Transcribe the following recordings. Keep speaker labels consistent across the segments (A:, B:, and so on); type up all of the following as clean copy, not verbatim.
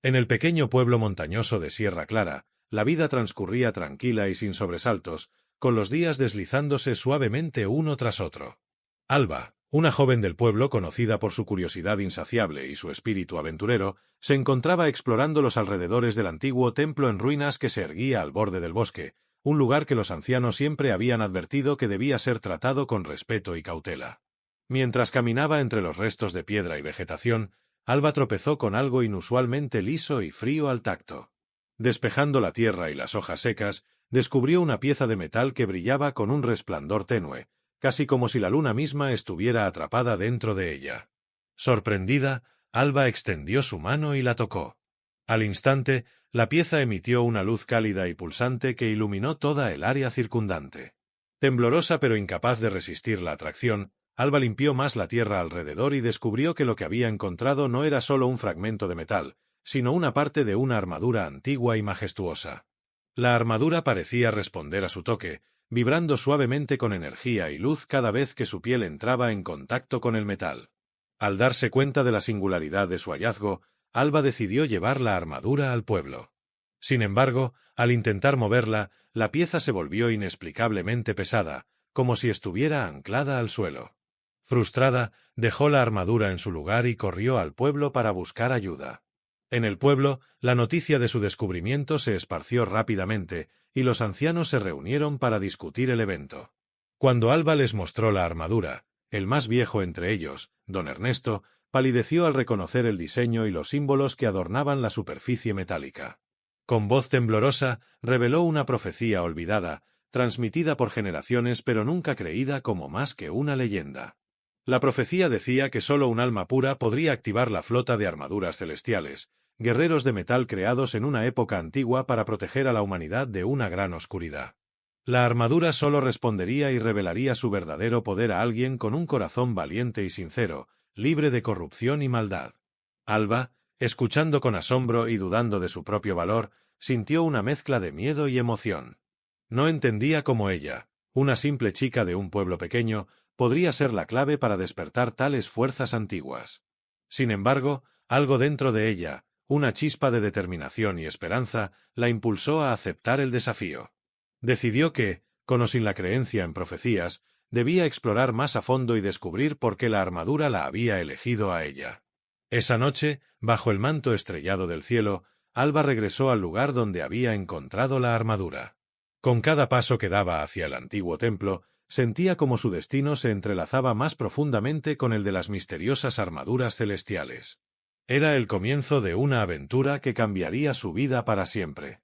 A: En el pequeño pueblo montañoso de Sierra Clara, la vida transcurría tranquila y sin sobresaltos, con los días deslizándose suavemente uno tras otro. Alba, una joven del pueblo conocida por su curiosidad insaciable y su espíritu aventurero, se encontraba explorando los alrededores del antiguo templo en ruinas que se erguía al borde del bosque, un lugar que los ancianos siempre habían advertido que debía ser tratado con respeto y cautela. Mientras caminaba entre los restos de piedra y vegetación, Alba tropezó con algo inusualmente liso y frío al tacto. Despejando la tierra y las hojas secas, descubrió una pieza de metal que brillaba con un resplandor tenue, casi como si la luna misma estuviera atrapada dentro de ella. Sorprendida, Alba extendió su mano y la tocó. Al instante, la pieza emitió una luz cálida y pulsante que iluminó toda el área circundante. Temblorosa pero incapaz de resistir la atracción, Alba limpió más la tierra alrededor y descubrió que lo que había encontrado no era solo un fragmento de metal, sino una parte de una armadura antigua y majestuosa. La armadura parecía responder a su toque, vibrando suavemente con energía y luz cada vez que su piel entraba en contacto con el metal. Al darse cuenta de la singularidad de su hallazgo, Alba decidió llevar la armadura al pueblo. Sin embargo, al intentar moverla, la pieza se volvió inexplicablemente pesada, como si estuviera anclada al suelo. Frustrada, dejó la armadura en su lugar y corrió al pueblo para buscar ayuda. En el pueblo, la noticia de su descubrimiento se esparció rápidamente, y los ancianos se reunieron para discutir el evento. Cuando Alba les mostró la armadura, el más viejo entre ellos, don Ernesto, palideció al reconocer el diseño y los símbolos que adornaban la superficie metálica. Con voz temblorosa, reveló una profecía olvidada, transmitida por generaciones pero nunca creída como más que una leyenda. La profecía decía que solo un alma pura podría activar la flota de armaduras celestiales, guerreros de metal creados en una época antigua para proteger a la humanidad de una gran oscuridad. La armadura solo respondería y revelaría su verdadero poder a alguien con un corazón valiente y sincero, libre de corrupción y maldad. Alba, escuchando con asombro y dudando de su propio valor, sintió una mezcla de miedo y emoción. No entendía cómo ella, una simple chica de un pueblo pequeño, podría ser la clave para despertar tales fuerzas antiguas. Sin embargo, algo dentro de ella, una chispa de determinación y esperanza, la impulsó a aceptar el desafío. Decidió que, con o sin la creencia en profecías, debía explorar más a fondo y descubrir por qué la armadura la había elegido a ella. Esa noche, bajo el manto estrellado del cielo, Alba regresó al lugar donde había encontrado la armadura. Con cada paso que daba hacia el antiguo templo, sentía como su destino se entrelazaba más profundamente con el de las misteriosas armaduras celestiales. Era el comienzo de una aventura que cambiaría su vida para siempre.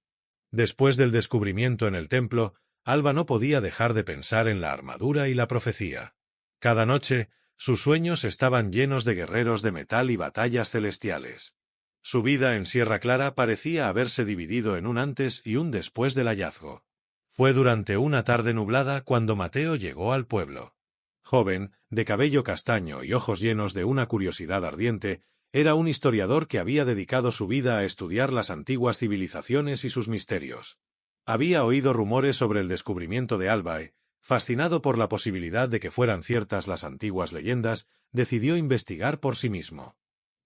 A: Después del descubrimiento en el templo, Alba no podía dejar de pensar en la armadura y la profecía. Cada noche, sus sueños estaban llenos de guerreros de metal y batallas celestiales. Su vida en Sierra Clara parecía haberse dividido en un antes y un después del hallazgo. Fue durante una tarde nublada cuando Mateo llegó al pueblo. Joven, de cabello castaño y ojos llenos de una curiosidad ardiente, era un historiador que había dedicado su vida a estudiar las antiguas civilizaciones y sus misterios. Había oído rumores sobre el descubrimiento de Alba y, fascinado por la posibilidad de que fueran ciertas las antiguas leyendas, decidió investigar por sí mismo.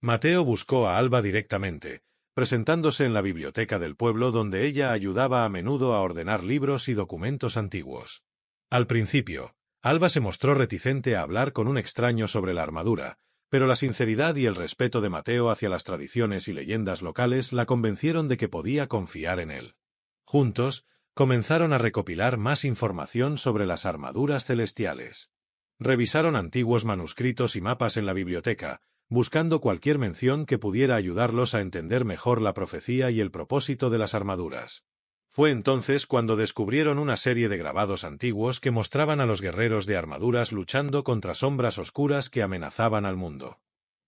A: Mateo buscó a Alba directamente, presentándose en la biblioteca del pueblo donde ella ayudaba a menudo a ordenar libros y documentos antiguos. Al principio, Alba se mostró reticente a hablar con un extraño sobre la armadura, pero la sinceridad y el respeto de Mateo hacia las tradiciones y leyendas locales la convencieron de que podía confiar en él. Juntos, comenzaron a recopilar más información sobre las armaduras celestiales. Revisaron antiguos manuscritos y mapas en la biblioteca, buscando cualquier mención que pudiera ayudarlos a entender mejor la profecía y el propósito de las armaduras. Fue entonces cuando descubrieron una serie de grabados antiguos que mostraban a los guerreros de armaduras luchando contra sombras oscuras que amenazaban al mundo.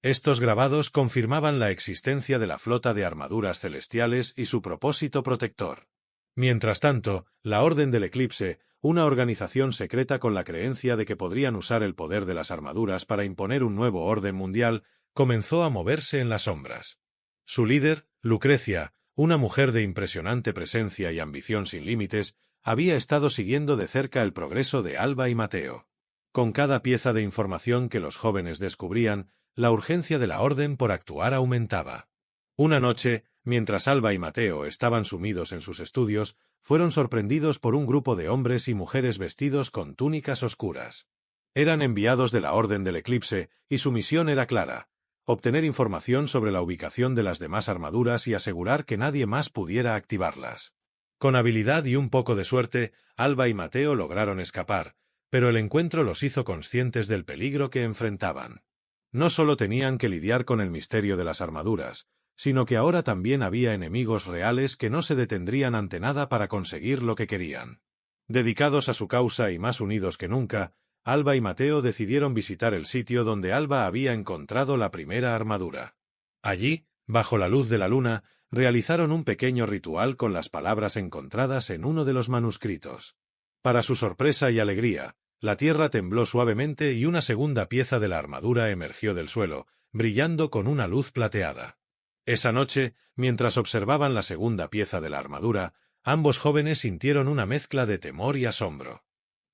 A: Estos grabados confirmaban la existencia de la flota de armaduras celestiales y su propósito protector. Mientras tanto, la Orden del Eclipse, una organización secreta con la creencia de que podrían usar el poder de las armaduras para imponer un nuevo orden mundial, comenzó a moverse en las sombras. Su líder, Lucrecia, una mujer de impresionante presencia y ambición sin límites, había estado siguiendo de cerca el progreso de Alba y Mateo. Con cada pieza de información que los jóvenes descubrían, la urgencia de la orden por actuar aumentaba. Una noche, Mientras Alba y Mateo estaban sumidos en sus estudios, fueron sorprendidos por un grupo de hombres y mujeres vestidos con túnicas oscuras. Eran enviados de la Orden del Eclipse, y su misión era clara: obtener información sobre la ubicación de las demás armaduras y asegurar que nadie más pudiera activarlas. Con habilidad y un poco de suerte, Alba y Mateo lograron escapar, pero el encuentro los hizo conscientes del peligro que enfrentaban. No solo tenían que lidiar con el misterio de las armaduras, sino que ahora también había enemigos reales que no se detendrían ante nada para conseguir lo que querían. Dedicados a su causa y más unidos que nunca, Alba y Mateo decidieron visitar el sitio donde Alba había encontrado la primera armadura. Allí, bajo la luz de la luna, realizaron un pequeño ritual con las palabras encontradas en uno de los manuscritos. Para su sorpresa y alegría, la tierra tembló suavemente y una segunda pieza de la armadura emergió del suelo, brillando con una luz plateada. Esa noche, mientras observaban la segunda pieza de la armadura, ambos jóvenes sintieron una mezcla de temor y asombro.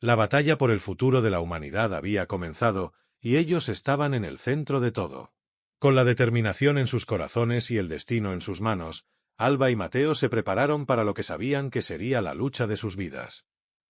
A: La batalla por el futuro de la humanidad había comenzado, y ellos estaban en el centro de todo. Con la determinación en sus corazones y el destino en sus manos, Alba y Mateo se prepararon para lo que sabían que sería la lucha de sus vidas.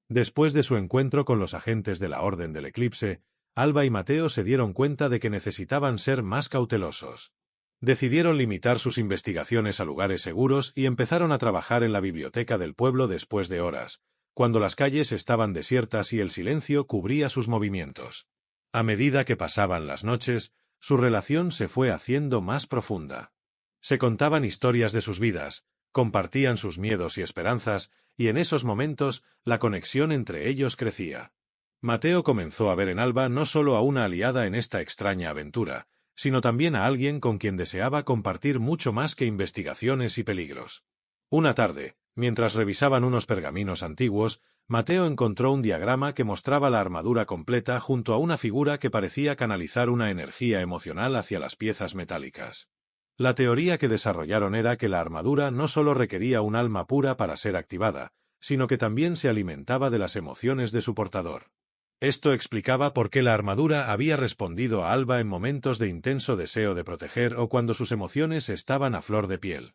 A: Después de su encuentro con los agentes de la Orden del Eclipse, Alba y Mateo se dieron cuenta de que necesitaban ser más cautelosos. Decidieron limitar sus investigaciones a lugares seguros y empezaron a trabajar en la biblioteca del pueblo después de horas, cuando las calles estaban desiertas y el silencio cubría sus movimientos. A medida que pasaban las noches, su relación se fue haciendo más profunda. Se contaban historias de sus vidas, compartían sus miedos y esperanzas, y en esos momentos la conexión entre ellos crecía. Mateo comenzó a ver en Alba no solo a una aliada en esta extraña aventura, sino también a alguien con quien deseaba compartir mucho más que investigaciones y peligros. Una tarde, mientras revisaban unos pergaminos antiguos, Mateo encontró un diagrama que mostraba la armadura completa junto a una figura que parecía canalizar una energía emocional hacia las piezas metálicas. La teoría que desarrollaron era que la armadura no solo requería un alma pura para ser activada, sino que también se alimentaba de las emociones de su portador. Esto explicaba por qué la armadura había respondido a Alba en momentos de intenso deseo de proteger o cuando sus emociones estaban a flor de piel.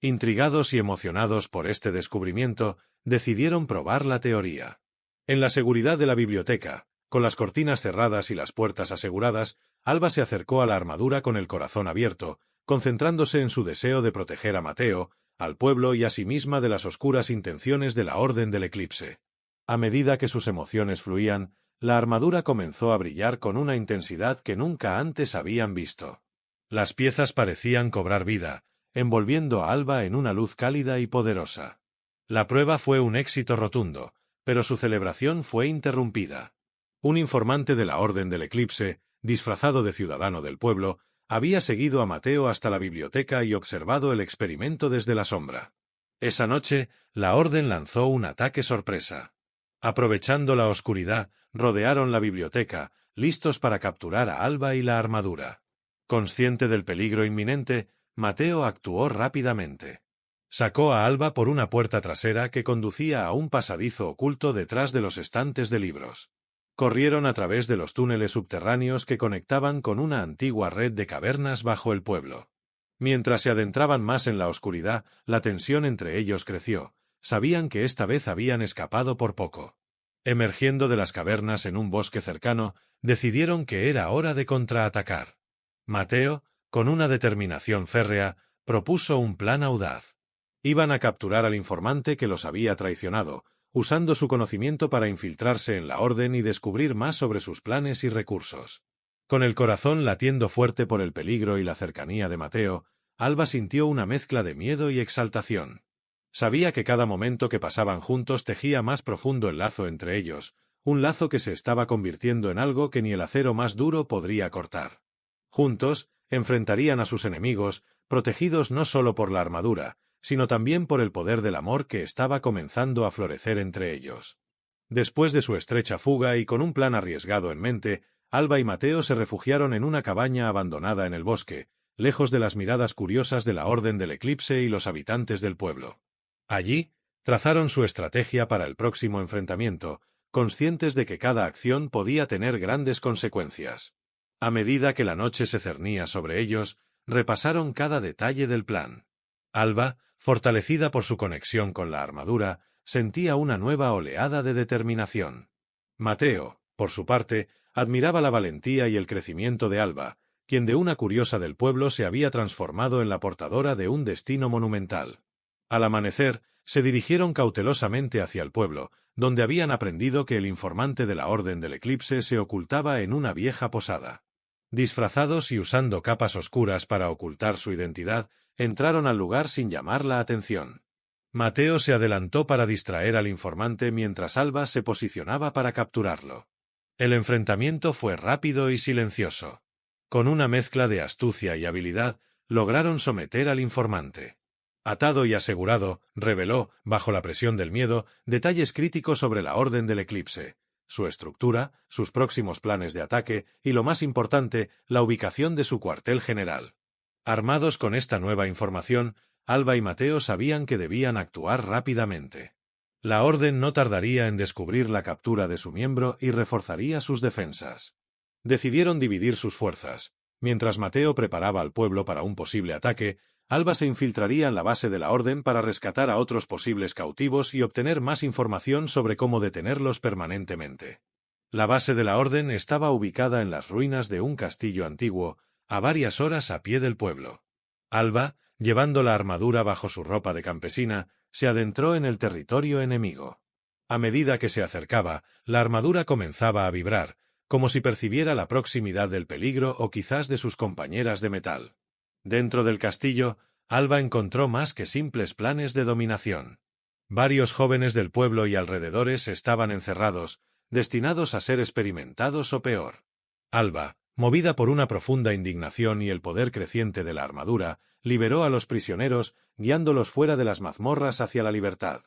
A: Intrigados y emocionados por este descubrimiento, decidieron probar la teoría. En la seguridad de la biblioteca, con las cortinas cerradas y las puertas aseguradas, Alba se acercó a la armadura con el corazón abierto, concentrándose en su deseo de proteger a Mateo, al pueblo y a sí misma de las oscuras intenciones de la Orden del Eclipse. A medida que sus emociones fluían, la armadura comenzó a brillar con una intensidad que nunca antes habían visto. Las piezas parecían cobrar vida, envolviendo a Alba en una luz cálida y poderosa. La prueba fue un éxito rotundo, pero su celebración fue interrumpida. Un informante de la Orden del Eclipse, disfrazado de ciudadano del pueblo, había seguido a Mateo hasta la biblioteca y observado el experimento desde la sombra. Esa noche, la Orden lanzó un ataque sorpresa. Aprovechando la oscuridad, rodearon la biblioteca, listos para capturar a Alba y la armadura. Consciente del peligro inminente, Mateo actuó rápidamente. Sacó a Alba por una puerta trasera que conducía a un pasadizo oculto detrás de los estantes de libros. Corrieron a través de los túneles subterráneos que conectaban con una antigua red de cavernas bajo el pueblo. Mientras se adentraban más en la oscuridad, la tensión entre ellos creció. Sabían que esta vez habían escapado por poco. Emergiendo de las cavernas en un bosque cercano, decidieron que era hora de contraatacar. Mateo, con una determinación férrea, propuso un plan audaz. Iban a capturar al informante que los había traicionado, usando su conocimiento para infiltrarse en la Orden y descubrir más sobre sus planes y recursos. Con el corazón latiendo fuerte por el peligro y la cercanía de Mateo, Alba sintió una mezcla de miedo y exaltación. Sabía que cada momento que pasaban juntos tejía más profundo el lazo entre ellos, un lazo que se estaba convirtiendo en algo que ni el acero más duro podría cortar. Juntos, enfrentarían a sus enemigos, protegidos no solo por la armadura, sino también por el poder del amor que estaba comenzando a florecer entre ellos. Después de su estrecha fuga y con un plan arriesgado en mente, Alba y Mateo se refugiaron en una cabaña abandonada en el bosque, lejos de las miradas curiosas de la Orden del Eclipse y los habitantes del pueblo. Allí, trazaron su estrategia para el próximo enfrentamiento, conscientes de que cada acción podía tener grandes consecuencias. A medida que la noche se cernía sobre ellos, repasaron cada detalle del plan. Alba, fortalecida por su conexión con la armadura, sentía una nueva oleada de determinación. Mateo, por su parte, admiraba la valentía y el crecimiento de Alba, quien de una curiosa del pueblo se había transformado en la portadora de un destino monumental. Al amanecer, se dirigieron cautelosamente hacia el pueblo, donde habían aprendido que el informante de la Orden del Eclipse se ocultaba en una vieja posada. Disfrazados y usando capas oscuras para ocultar su identidad, entraron al lugar sin llamar la atención. Mateo se adelantó para distraer al informante mientras Alba se posicionaba para capturarlo. El enfrentamiento fue rápido y silencioso. Con una mezcla de astucia y habilidad, lograron someter al informante. Atado y asegurado, reveló, bajo la presión del miedo, detalles críticos sobre la Orden del Eclipse, su estructura, sus próximos planes de ataque y, lo más importante, la ubicación de su cuartel general. Armados con esta nueva información, Alba y Mateo sabían que debían actuar rápidamente. La Orden no tardaría en descubrir la captura de su miembro y reforzaría sus defensas. Decidieron dividir sus fuerzas. Mientras Mateo preparaba al pueblo para un posible ataque, Alba se infiltraría en la base de la Orden para rescatar a otros posibles cautivos y obtener más información sobre cómo detenerlos permanentemente. La base de la Orden estaba ubicada en las ruinas de un castillo antiguo, a varias horas a pie del pueblo. Alba, llevando la armadura bajo su ropa de campesina, se adentró en el territorio enemigo. A medida que se acercaba, la armadura comenzaba a vibrar, como si percibiera la proximidad del peligro o quizás de sus compañeras de metal. Dentro del castillo, Alba encontró más que simples planes de dominación. Varios jóvenes del pueblo y alrededores estaban encerrados, destinados a ser experimentados o peor. Alba, movida por una profunda indignación y el poder creciente de la armadura, liberó a los prisioneros, guiándolos fuera de las mazmorras hacia la libertad.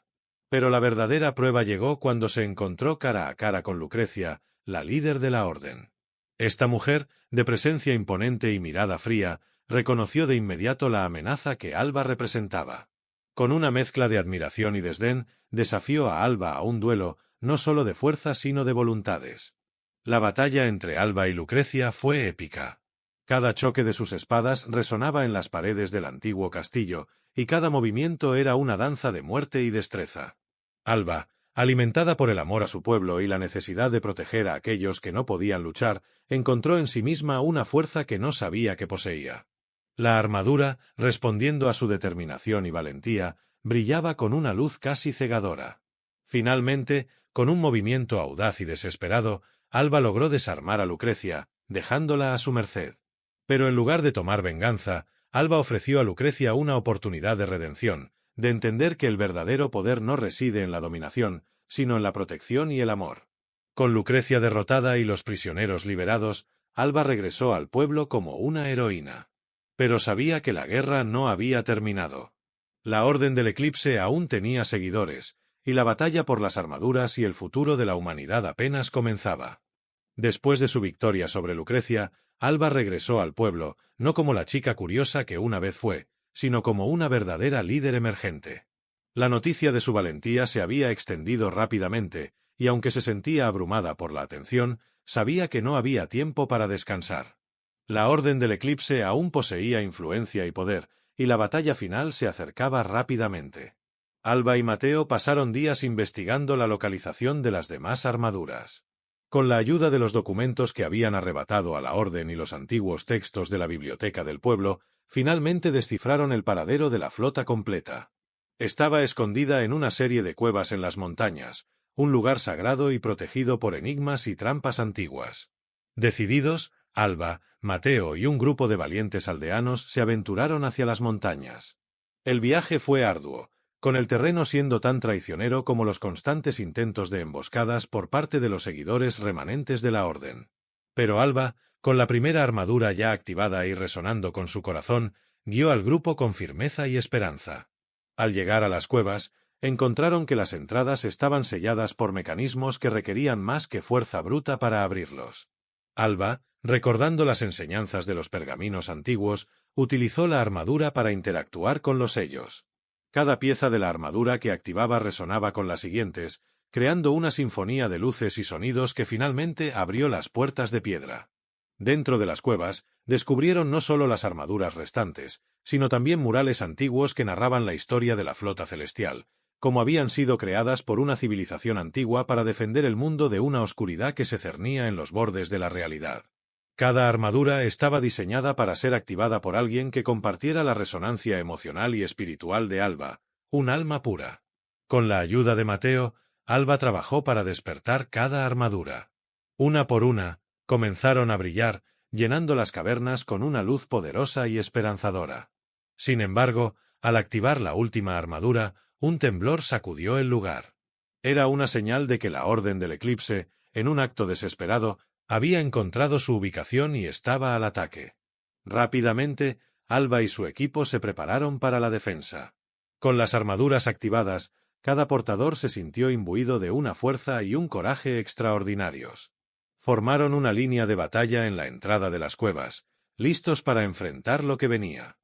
A: Pero la verdadera prueba llegó cuando se encontró cara a cara con Lucrecia, la líder de la Orden. Esta mujer, de presencia imponente y mirada fría, reconoció de inmediato la amenaza que Alba representaba. Con una mezcla de admiración y desdén, desafió a Alba a un duelo, no solo de fuerza sino de voluntades. La batalla entre Alba y Lucrecia fue épica. Cada choque de sus espadas resonaba en las paredes del antiguo castillo, y cada movimiento era una danza de muerte y destreza. Alba, alimentada por el amor a su pueblo y la necesidad de proteger a aquellos que no podían luchar, encontró en sí misma una fuerza que no sabía que poseía. La armadura, respondiendo a su determinación y valentía, brillaba con una luz casi cegadora. Finalmente, con un movimiento audaz y desesperado, Alba logró desarmar a Lucrecia, dejándola a su merced. Pero en lugar de tomar venganza, Alba ofreció a Lucrecia una oportunidad de redención, de entender que el verdadero poder no reside en la dominación, sino en la protección y el amor. Con Lucrecia derrotada y los prisioneros liberados, Alba regresó al pueblo como una heroína. Pero sabía que la guerra no había terminado. La Orden del Eclipse aún tenía seguidores, y la batalla por las armaduras y el futuro de la humanidad apenas comenzaba. Después de su victoria sobre Lucrecia, Alba regresó al pueblo, no como la chica curiosa que una vez fue, sino como una verdadera líder emergente. La noticia de su valentía se había extendido rápidamente, y aunque se sentía abrumada por la atención, sabía que no había tiempo para descansar. La Orden del Eclipse aún poseía influencia y poder, y la batalla final se acercaba rápidamente. Alba y Mateo pasaron días investigando la localización de las demás armaduras. Con la ayuda de los documentos que habían arrebatado a la Orden y los antiguos textos de la biblioteca del pueblo, finalmente descifraron el paradero de la flota completa. Estaba escondida en una serie de cuevas en las montañas, un lugar sagrado y protegido por enigmas y trampas antiguas. Decididos, Alba, Mateo y un grupo de valientes aldeanos se aventuraron hacia las montañas. El viaje fue arduo, con el terreno siendo tan traicionero como los constantes intentos de emboscadas por parte de los seguidores remanentes de la Orden. Pero Alba, con la primera armadura ya activada y resonando con su corazón, guió al grupo con firmeza y esperanza. Al llegar a las cuevas, encontraron que las entradas estaban selladas por mecanismos que requerían más que fuerza bruta para abrirlos. Alba, recordando las enseñanzas de los pergaminos antiguos, utilizó la armadura para interactuar con los sellos. Cada pieza de la armadura que activaba resonaba con las siguientes, creando una sinfonía de luces y sonidos que finalmente abrió las puertas de piedra. Dentro de las cuevas, descubrieron no solo las armaduras restantes, sino también murales antiguos que narraban la historia de la flota celestial, como habían sido creadas por una civilización antigua para defender el mundo de una oscuridad que se cernía en los bordes de la realidad. Cada armadura estaba diseñada para ser activada por alguien que compartiera la resonancia emocional y espiritual de Alba, un alma pura. Con la ayuda de Mateo, Alba trabajó para despertar cada armadura. Una por una, comenzaron a brillar, llenando las cavernas con una luz poderosa y esperanzadora. Sin embargo, al activar la última armadura, un temblor sacudió el lugar. Era una señal de que la Orden del Eclipse, en un acto desesperado, había encontrado su ubicación y estaba al ataque. Rápidamente, Alba y su equipo se prepararon para la defensa. Con las armaduras activadas, cada portador se sintió imbuido de una fuerza y un coraje extraordinarios. Formaron una línea de batalla en la entrada de las cuevas, listos para enfrentar lo que venía.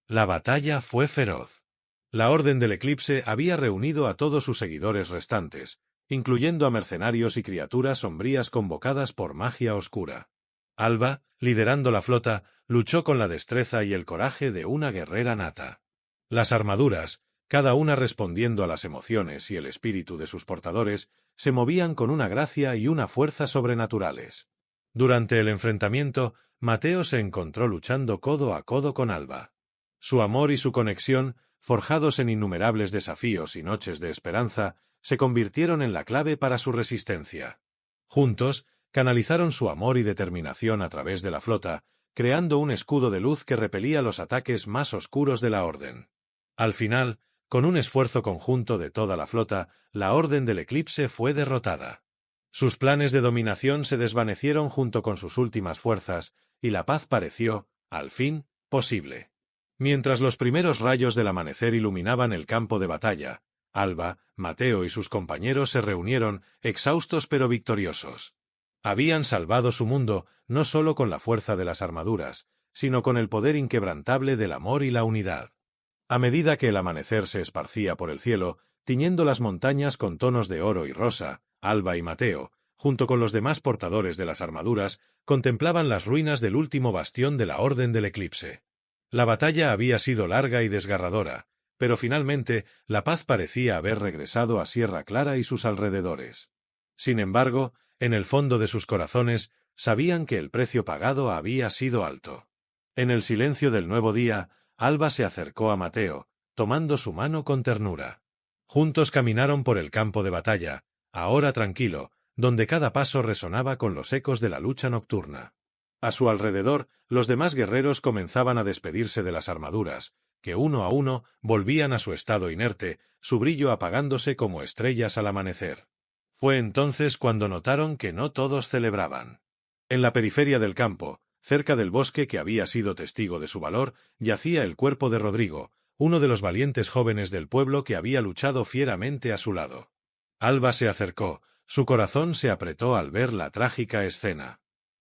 A: La batalla fue feroz. La Orden del Eclipse había reunido a todos sus seguidores restantes, incluyendo a mercenarios y criaturas sombrías convocadas por magia oscura. Alba, liderando la flota, luchó con la destreza y el coraje de una guerrera nata. Las armaduras, cada una respondiendo a las emociones y el espíritu de sus portadores, se movían con una gracia y una fuerza sobrenaturales. Durante el enfrentamiento, Mateo se encontró luchando codo a codo con Alba. Su amor y su conexión, forjados en innumerables desafíos y noches de esperanza, se convirtieron en la clave para su resistencia. Juntos, canalizaron su amor y determinación a través de la flota, creando un escudo de luz que repelía los ataques más oscuros de la Orden. Al final, con un esfuerzo conjunto de toda la flota, la Orden del Eclipse fue derrotada. Sus planes de dominación se desvanecieron junto con sus últimas fuerzas, y la paz pareció, al fin, posible. Mientras los primeros rayos del amanecer iluminaban el campo de batalla, Alba, Mateo y sus compañeros se reunieron, exhaustos pero victoriosos. Habían salvado su mundo, no solo con la fuerza de las armaduras, sino con el poder inquebrantable del amor y la unidad. A medida que el amanecer se esparcía por el cielo, tiñendo las montañas con tonos de oro y rosa, Alba y Mateo, junto con los demás portadores de las armaduras, contemplaban las ruinas del último bastión de la Orden del Eclipse. La batalla había sido larga y desgarradora, pero finalmente la paz parecía haber regresado a Sierra Clara y sus alrededores. Sin embargo, en el fondo de sus corazones, sabían que el precio pagado había sido alto. En el silencio del nuevo día, Alba se acercó a Mateo, tomando su mano con ternura. Juntos caminaron por el campo de batalla, ahora tranquilo, donde cada paso resonaba con los ecos de la lucha nocturna. A su alrededor, los demás guerreros comenzaban a despedirse de las armaduras, que uno a uno volvían a su estado inerte, su brillo apagándose como estrellas al amanecer. Fue entonces cuando notaron que no todos celebraban. En la periferia del campo, cerca del bosque que había sido testigo de su valor, yacía el cuerpo de Rodrigo, uno de los valientes jóvenes del pueblo que había luchado fieramente a su lado. Alba se acercó, su corazón se apretó al ver la trágica escena.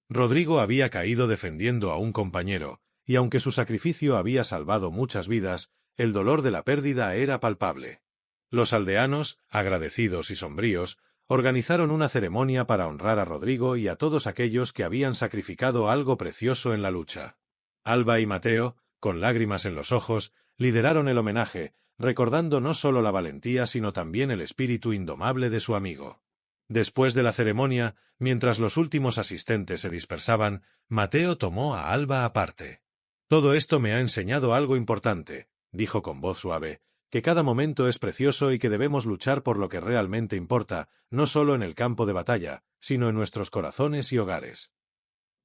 A: Rodrigo había caído defendiendo a un compañero, y aunque su sacrificio había salvado muchas vidas, el dolor de la pérdida era palpable. Los aldeanos, agradecidos y sombríos, organizaron una ceremonia para honrar a Rodrigo y a todos aquellos que habían sacrificado algo precioso en la lucha. Alba y Mateo, con lágrimas en los ojos, lideraron el homenaje, recordando no solo la valentía sino también el espíritu indomable de su amigo. Después de la ceremonia, mientras los últimos asistentes se dispersaban, Mateo tomó a Alba aparte. «Todo esto me ha enseñado algo importante», dijo con voz suave, «que cada momento es precioso y que debemos luchar por lo que realmente importa, no solo en el campo de batalla, sino en nuestros corazones y hogares».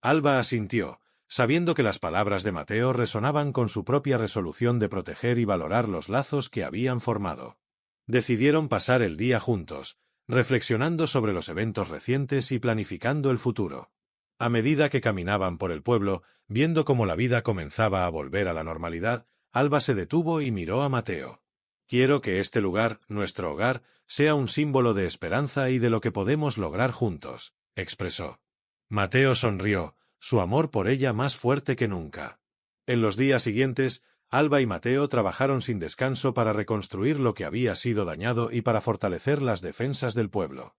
A: Alba asintió, sabiendo que las palabras de Mateo resonaban con su propia resolución de proteger y valorar los lazos que habían formado. Decidieron pasar el día juntos, reflexionando sobre los eventos recientes y planificando el futuro. A medida que caminaban por el pueblo, viendo cómo la vida comenzaba a volver a la normalidad, Alba se detuvo y miró a Mateo. «Quiero que este lugar, nuestro hogar, sea un símbolo de esperanza y de lo que podemos lograr juntos», expresó. Mateo sonrió, su amor por ella más fuerte que nunca. En los días siguientes, Alba y Mateo trabajaron sin descanso para reconstruir lo que había sido dañado y para fortalecer las defensas del pueblo.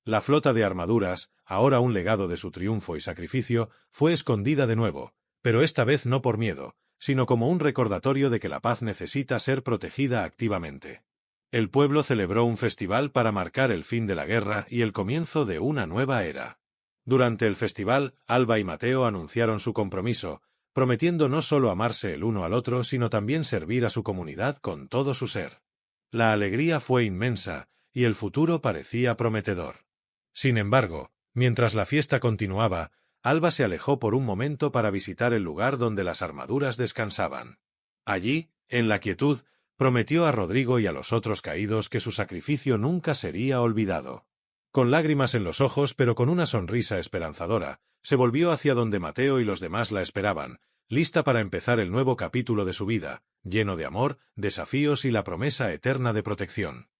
A: La flota de armaduras, ahora un legado de su triunfo y sacrificio, fue escondida de nuevo, pero esta vez no por miedo, sino como un recordatorio de que la paz necesita ser protegida activamente. El pueblo celebró un festival para marcar el fin de la guerra y el comienzo de una nueva era. Durante el festival, Alba y Mateo anunciaron su compromiso, prometiendo no solo amarse el uno al otro, sino también servir a su comunidad con todo su ser. La alegría fue inmensa, y el futuro parecía prometedor. Sin embargo, mientras la fiesta continuaba, Alba se alejó por un momento para visitar el lugar donde las armaduras descansaban. Allí, en la quietud, prometió a Rodrigo y a los otros caídos que su sacrificio nunca sería olvidado. Con lágrimas en los ojos pero con una sonrisa esperanzadora, se volvió hacia donde Mateo y los demás la esperaban, lista para empezar el nuevo capítulo de su vida, lleno de amor, desafíos y la promesa eterna de protección.